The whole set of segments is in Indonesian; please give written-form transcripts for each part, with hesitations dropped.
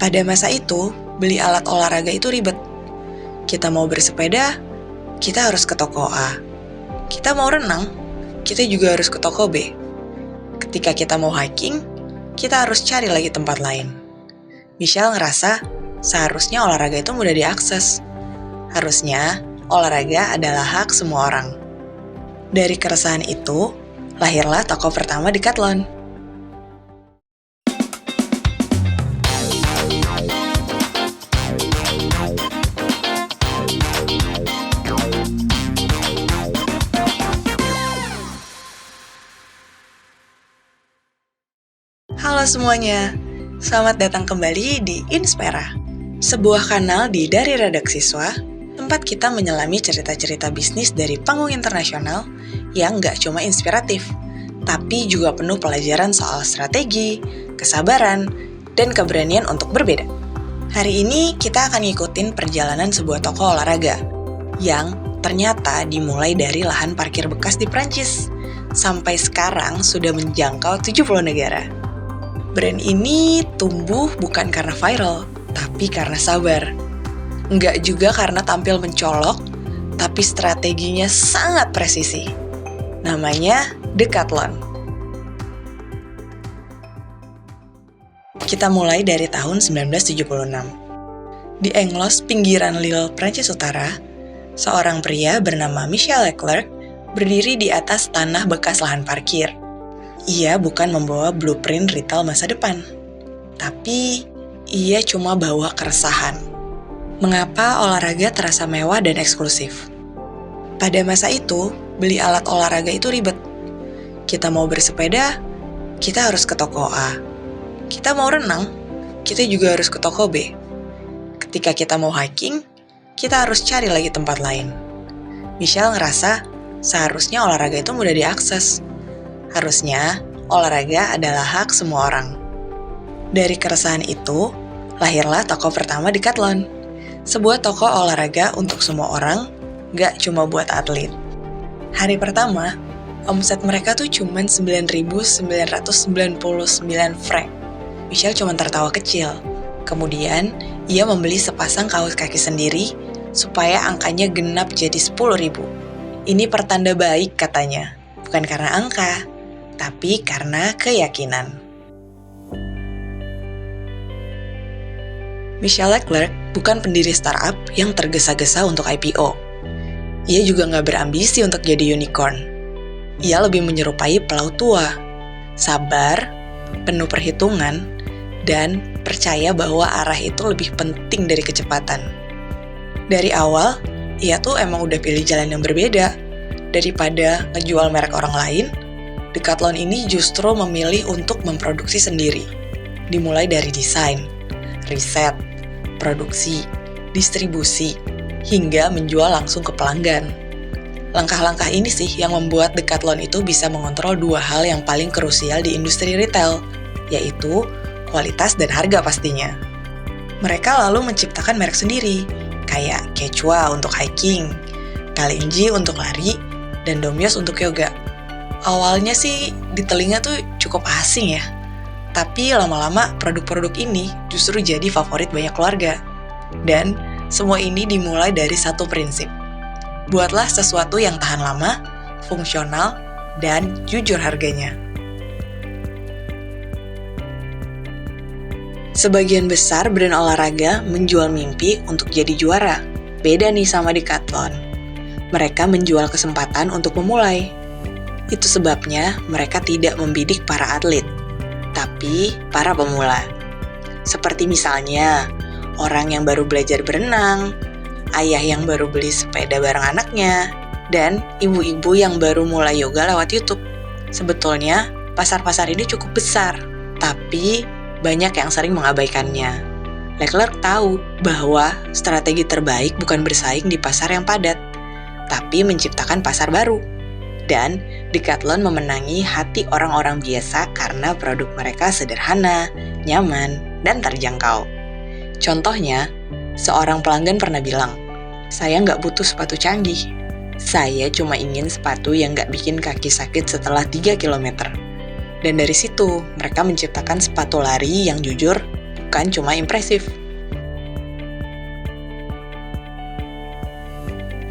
Pada masa itu, beli alat olahraga itu ribet. Kita mau bersepeda, kita harus ke toko A. Kita mau renang, kita juga harus ke toko B. Ketika kita mau hiking, kita harus cari lagi tempat lain. Michelle ngerasa seharusnya olahraga itu mudah diakses. Harusnya olahraga adalah hak semua orang. Dari keresahan itu, lahirlah toko pertama Decathlon. Halo semuanya, selamat datang kembali di Inspera, sebuah kanal di Dari Redak Siswa, tempat kita menyelami cerita-cerita bisnis dari panggung internasional yang nggak cuma inspiratif, tapi juga penuh pelajaran soal strategi, kesabaran, dan keberanian untuk berbeda. Hari ini kita akan ngikutin perjalanan sebuah toko olahraga yang ternyata dimulai dari lahan parkir bekas di Prancis, sampai sekarang sudah menjangkau 70 negara. Brand ini tumbuh bukan karena viral, tapi karena sabar. Nggak juga karena tampil mencolok, tapi strateginya sangat presisi. Namanya Decathlon. Kita mulai dari tahun 1976. Di Englos, pinggiran Lille, Prancis Utara, seorang pria bernama Michel Leclerc berdiri di atas tanah bekas lahan parkir. Ia bukan membawa blueprint retail masa depan, tapi ia cuma bawa keresahan. Mengapa olahraga terasa mewah dan eksklusif? Pada masa itu, beli alat olahraga itu ribet. Kita mau bersepeda, kita harus ke toko A. Kita mau renang, kita juga harus ke toko B. Ketika kita mau hiking, kita harus cari lagi tempat lain. Michelle ngerasa seharusnya olahraga itu mudah diakses. Harusnya, olahraga adalah hak semua orang. Dari keresahan itu, lahirlah toko pertama Decathlon. Sebuah toko olahraga untuk semua orang, gak cuma buat atlet. Hari pertama, omset mereka tuh cuma 9.999 franc. Michelle cuma tertawa kecil. Kemudian, ia membeli sepasang kaos kaki sendiri, supaya angkanya genap jadi 10.000. Ini pertanda baik katanya, bukan karena angka, tapi karena keyakinan. Michel Leclerc bukan pendiri startup yang tergesa-gesa untuk IPO. Ia juga nggak berambisi untuk jadi unicorn. Ia lebih menyerupai pelaut tua, sabar, penuh perhitungan, dan percaya bahwa arah itu lebih penting dari kecepatan. Dari awal, ia tuh emang udah pilih jalan yang berbeda. Daripada ngejual merek orang lain, Decathlon ini justru memilih untuk memproduksi sendiri. Dimulai dari desain, riset, produksi, distribusi, hingga menjual langsung ke pelanggan. Langkah-langkah ini sih yang membuat Decathlon itu bisa mengontrol dua hal yang paling krusial di industri retail, yaitu kualitas dan harga pastinya. Mereka lalu menciptakan merek sendiri, kayak Quechua untuk hiking, Kalenji untuk lari, dan Domios untuk yoga. Awalnya sih di telinga tuh cukup asing ya, tapi lama-lama produk-produk ini justru jadi favorit banyak keluarga. Dan semua ini dimulai dari satu prinsip. Buatlah sesuatu yang tahan lama, fungsional, dan jujur harganya. Sebagian besar brand olahraga menjual mimpi untuk jadi juara. Beda nih sama Decathlon. Mereka menjual kesempatan untuk memulai. Itu sebabnya mereka tidak membidik para atlet, tapi para pemula. Seperti misalnya, orang yang baru belajar berenang, ayah yang baru beli sepeda bareng anaknya, dan ibu-ibu yang baru mulai yoga lewat YouTube. Sebetulnya, pasar-pasar ini cukup besar, tapi banyak yang sering mengabaikannya. Leclerc tahu bahwa strategi terbaik bukan bersaing di pasar yang padat, tapi menciptakan pasar baru. Dan Decathlon memenangi hati orang-orang biasa karena produk mereka sederhana, nyaman, dan terjangkau. Contohnya, seorang pelanggan pernah bilang, "Saya nggak butuh sepatu canggih. Saya cuma ingin sepatu yang nggak bikin kaki sakit setelah 3 km. Dan dari situ, mereka menciptakan sepatu lari yang jujur, bukan cuma impresif.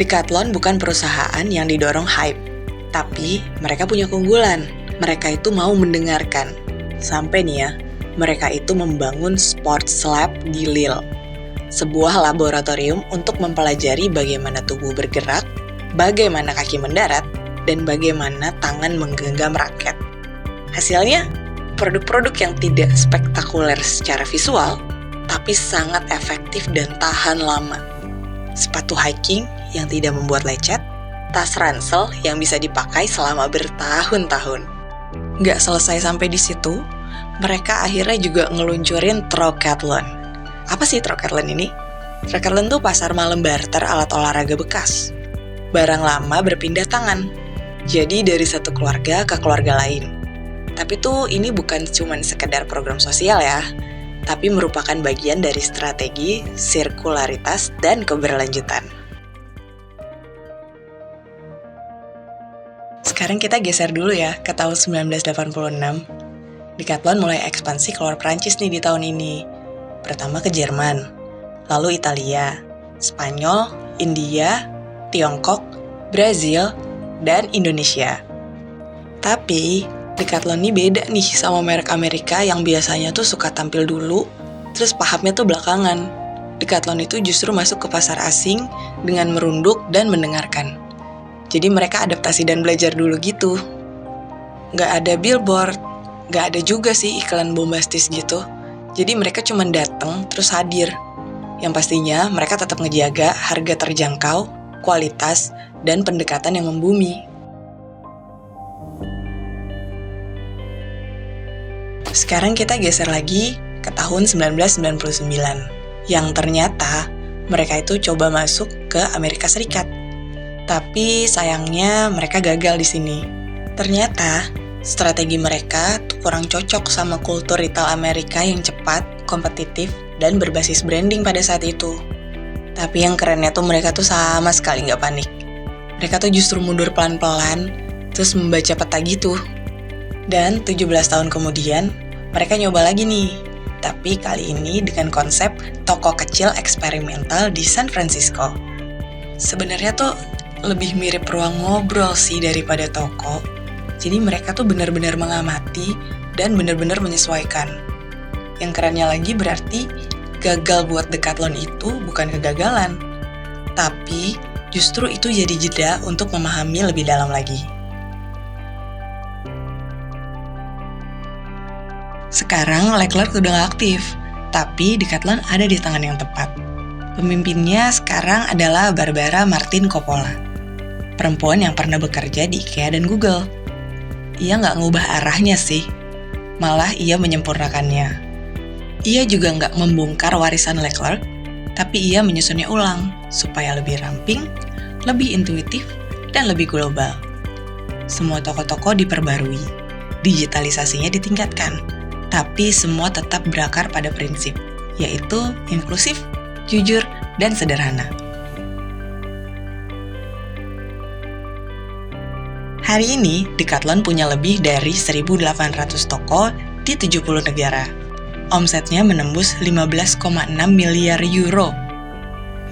Decathlon bukan perusahaan yang didorong hype, tapi mereka punya keunggulan. Mereka itu mau mendengarkan. Sampai nih ya, mereka itu membangun Sports Lab di Lille, sebuah laboratorium untuk mempelajari bagaimana tubuh bergerak, bagaimana kaki mendarat, dan bagaimana tangan menggenggam raket. Hasilnya, produk-produk yang tidak spektakuler secara visual, tapi sangat efektif dan tahan lama. Sepatu hiking yang tidak membuat lecet, tas ransel yang bisa dipakai selama bertahun-tahun. Nggak selesai sampai di situ, mereka akhirnya juga ngeluncurin Trocathlon. Apa sih Trocathlon ini? Trocathlon tuh pasar malam barter alat olahraga bekas. Barang lama berpindah tangan, jadi dari satu keluarga ke keluarga lain. Tapi tuh ini bukan cuma sekedar program sosial ya, tapi merupakan bagian dari strategi, sirkularitas, dan keberlanjutan. Sekarang kita geser dulu ya ke tahun 1986. Decathlon mulai ekspansi keluar Prancis nih di tahun ini. Pertama ke Jerman, lalu Italia, Spanyol, India, Tiongkok, Brazil, dan Indonesia. Tapi Decathlon ini beda nih sama merek Amerika yang biasanya tuh suka tampil dulu, terus pahamnya tuh belakangan. Decathlon itu justru masuk ke pasar asing dengan merunduk dan mendengarkan. Jadi mereka adaptasi dan belajar dulu gitu. Nggak ada billboard, nggak ada juga sih iklan bombastis gitu. Jadi mereka cuma datang terus hadir. Yang pastinya mereka tetap ngejaga harga terjangkau, kualitas, dan pendekatan yang membumi. Sekarang kita geser lagi ke tahun 1999, yang ternyata mereka itu coba masuk ke Amerika Serikat. Tapi sayangnya mereka gagal di sini. Ternyata strategi mereka tuh kurang cocok sama kultur retail Amerika yang cepat, kompetitif, dan berbasis branding pada saat itu. Tapi yang kerennya tuh mereka tuh sama sekali nggak panik. Mereka tuh justru mundur pelan-pelan, terus membaca peta gitu. Dan 17 tahun kemudian, mereka nyoba lagi nih. Tapi kali ini dengan konsep toko kecil eksperimental di San Francisco. Sebenarnya tuh lebih mirip ruang ngobrol sih daripada toko. Jadi mereka tuh benar-benar mengamati dan benar-benar menyesuaikan. Yang kerennya lagi berarti gagal buat Decathlon itu bukan kegagalan, tapi justru itu jadi jeda untuk memahami lebih dalam lagi. Sekarang Leclerc udah gak aktif, tapi Decathlon ada di tangan yang tepat. Pemimpinnya sekarang adalah Barbara Martin Coppola, perempuan yang pernah bekerja di IKEA dan Google. Ia nggak ngubah arahnya sih, malah ia menyempurnakannya. Ia juga nggak membongkar warisan Leclerc, tapi ia menyusunnya ulang supaya lebih ramping, lebih intuitif, dan lebih global. Semua toko-toko diperbarui, digitalisasinya ditingkatkan, tapi semua tetap berakar pada prinsip, yaitu inklusif, jujur, dan sederhana. Hari ini, Decathlon punya lebih dari 1.800 toko di 70 negara. Omsetnya menembus 15,6 miliar euro.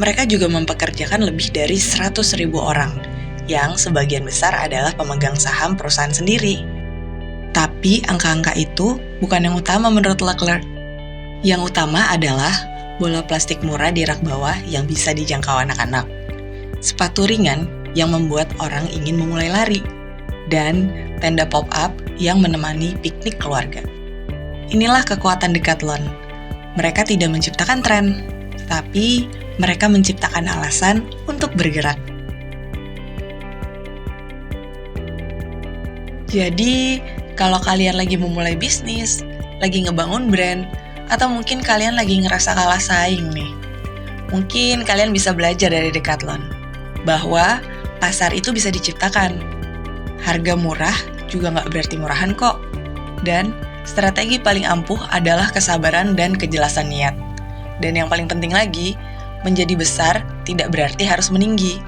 Mereka juga mempekerjakan lebih dari 100.000 orang, yang sebagian besar adalah pemegang saham perusahaan sendiri. Tapi angka-angka itu bukan yang utama menurut Leclerc. Yang utama adalah bola plastik murah di rak bawah yang bisa dijangkau anak-anak, sepatu ringan yang membuat orang ingin memulai lari, dan tenda pop-up yang menemani piknik keluarga. Inilah kekuatan Decathlon. Mereka tidak menciptakan tren, tapi mereka menciptakan alasan untuk bergerak. Jadi, kalau kalian lagi memulai bisnis, lagi ngebangun brand, atau mungkin kalian lagi ngerasa kalah saing nih, mungkin kalian bisa belajar dari Decathlon, bahwa pasar itu bisa diciptakan. Harga murah juga nggak berarti murahan kok. Dan strategi paling ampuh adalah kesabaran dan kejelasan niat. Dan yang paling penting lagi, menjadi besar tidak berarti harus meninggi.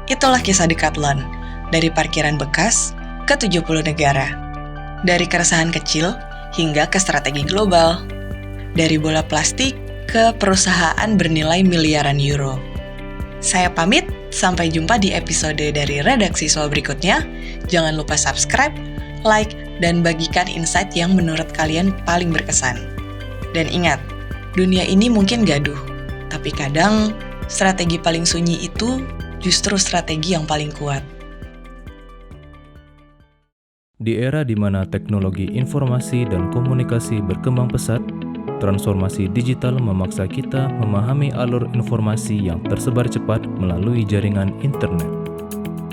Itulah kisah Decathlon, dari parkiran bekas ke 70 negara. Dari keresahan kecil hingga ke strategi global. dari bola plastik ke perusahaan bernilai miliaran euro. Saya pamit, sampai jumpa di episode dari Redaksi Soal berikutnya. Jangan lupa subscribe, like, dan bagikan insight yang menurut kalian paling berkesan. Dan ingat, dunia ini mungkin gaduh, tapi kadang strategi paling sunyi itu justru strategi yang paling kuat. Di era di mana teknologi informasi dan komunikasi berkembang pesat, transformasi digital memaksa kita memahami alur informasi yang tersebar cepat melalui jaringan internet.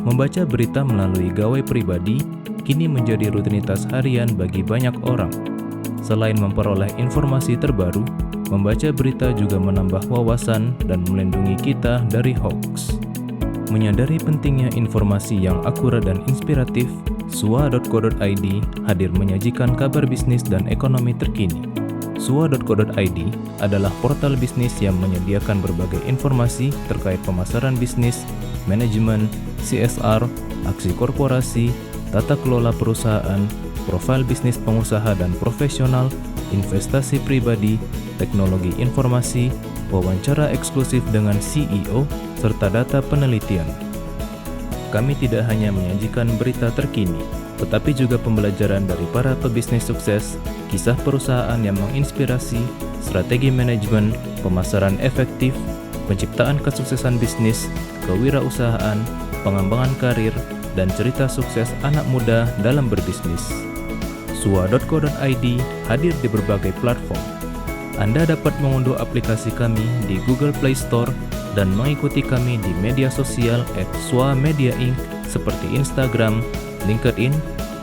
Membaca berita melalui gawai pribadi kini menjadi rutinitas harian bagi banyak orang. Selain memperoleh informasi terbaru, membaca berita juga menambah wawasan dan melindungi kita dari hoax. Menyadari pentingnya informasi yang akurat dan inspiratif, sua.co.id hadir menyajikan kabar bisnis dan ekonomi terkini. Sua.co.id adalah portal bisnis yang menyediakan berbagai informasi terkait pemasaran bisnis, manajemen, CSR, aksi korporasi, tata kelola perusahaan, profil bisnis pengusaha dan profesional, investasi pribadi, teknologi informasi, wawancara eksklusif dengan CEO, serta data penelitian. Kami tidak hanya menyajikan berita terkini, tetapi juga pembelajaran dari para pebisnis sukses, kisah perusahaan yang menginspirasi, strategi manajemen, pemasaran efektif, penciptaan kesuksesan bisnis, kewirausahaan, pengembangan karir, dan cerita sukses anak muda dalam berbisnis. Sua.co.id hadir di berbagai platform. Anda dapat mengunduh aplikasi kami di Google Play Store dan mengikuti kami di media sosial @swa_media_inc seperti Instagram, LinkedIn,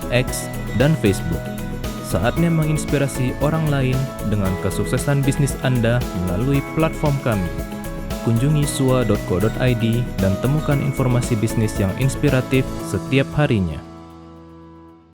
X, dan Facebook. Saatnya menginspirasi orang lain dengan kesuksesan bisnis Anda melalui platform kami. Kunjungi sua.co.id dan temukan informasi bisnis yang inspiratif setiap harinya.